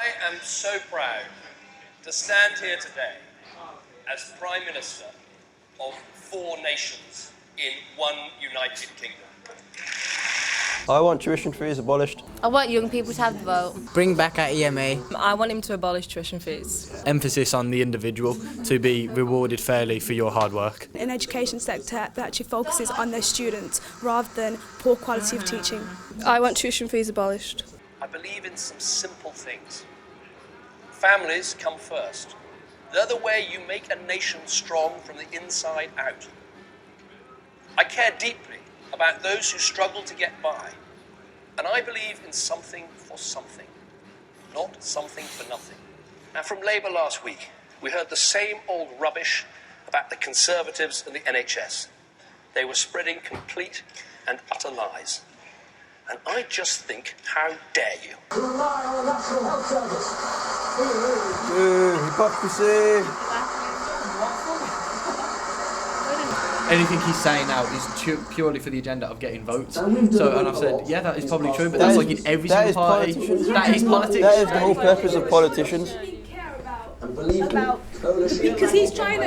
I am so proud to stand here today as Prime Minister of 4 nations in one United Kingdom. I want tuition fees abolished. I want young people to have the vote. Bring back our EMA. I want him to abolish tuition fees. Emphasis on the individual to be rewarded fairly for your hard work. An education sector that actually focuses on their students rather than poor quality of teaching. I want tuition fees abolished. I believe in some simple things. Families come first. They're the way you make a nation strong from the inside out. I care deeply about those who struggle to get by. And I believe in something for something, not something for nothing. Now, from Labour last week, we heard the same old rubbish about the Conservatives and the NHS. They were spreading complete and utter lies. And I just think, how dare you? Rely on the National Health Service. Hypocrisy. Anything he's saying now is purely for the agenda of getting votes. So, and I've said, yeah, that is probably true, but that's like in every single party. That is politics. That is the whole purpose of politicians. Because he's trying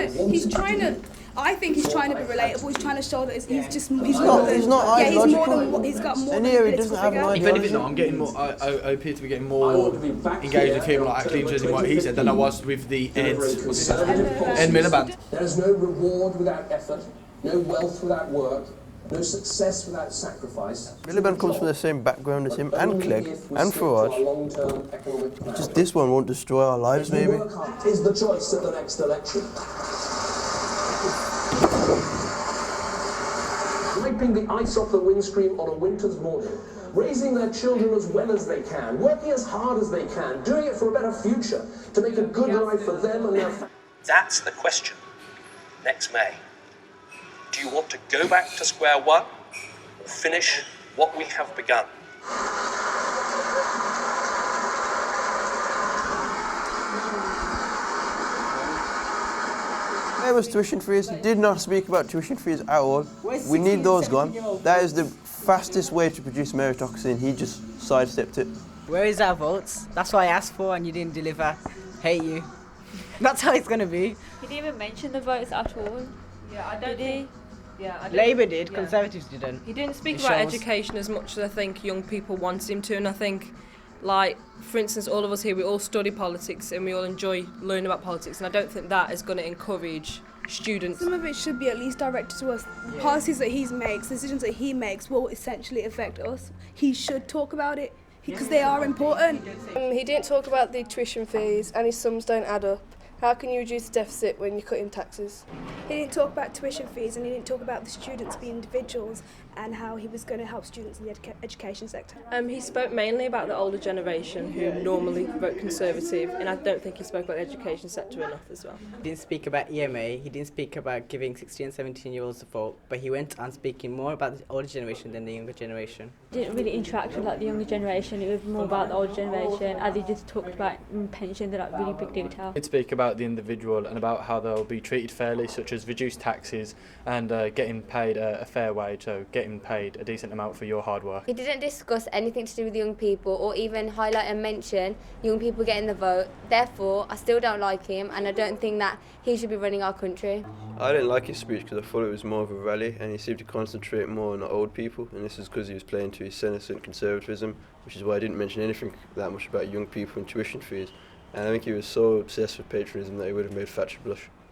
to. I think he's trying to be relatable. He's trying to show that he's more than he's got more. And here he doesn't have an If anything, though, I'm getting more. I appear to be getting more engaged with him, like actually interested in what he said, than I was with the Ed Miliband. There is no reward without effort, no wealth without work, no success without sacrifice. Miliband comes from the same background as him, and Clegg, and Farage. Just this one won't destroy our lives, maybe. Is the choice at the next election. Wiping the ice off the windscreen on a winter's morning, raising their children as well as they can, working as hard as they can, doing it for a better future, to make a good life for them and their families. That's the question next May. Do you want to go back to square one or finish what we have begun? There was tuition fees. He did not speak about tuition fees at all. We need those gone. That is the fastest way to produce meritocracy, and he just sidestepped it. Where is our votes? That's what I asked for and you didn't deliver. Hate you. That's how it's going to be. He didn't even mention the votes at all. Yeah, I don't think. Yeah, I don't Labour did, yeah. Conservatives didn't. He didn't speak It about shows. education as much as I think young people wanted him to, and I think, like, for instance, all of us here, we all study politics and we all enjoy learning about politics, and I don't think that is going to encourage students. Some of it should be at least directed to us. Policies that he makes, decisions that he makes will essentially affect us. He should talk about it because they are important. He didn't talk about the tuition fees and his sums don't add up. How can you reduce the deficit when you're cutting taxes? He didn't talk about tuition fees and he didn't talk about the students being individuals and how he was going to help students in the education sector. He spoke mainly about the older generation who normally vote Conservative, and I don't think he spoke about the education sector enough as well. He didn't speak about EMA, he didn't speak about giving 16 and 17-year-olds a vote, but he went on speaking more about the older generation than the younger generation. Didn't really interact with like the younger generation. It was more about the older generation, as he just talked about pensions and like really big detail. He'd speak about the individual and about how they'll be treated fairly, such as reduced taxes and getting paid a fair wage, so getting paid a decent amount for your hard work. He didn't discuss anything to do with young people or even highlight and mention young people getting the vote. Therefore, I still don't like him and I don't think that he should be running our country. I didn't like his speech because I thought it was more of a rally, and he seemed to concentrate more on the old people, and this is because he was playing to his senescent conservatism, which is why I didn't mention anything that much about young people and tuition fees. And I think he was so obsessed with patriotism that he would have made Thatcher blush.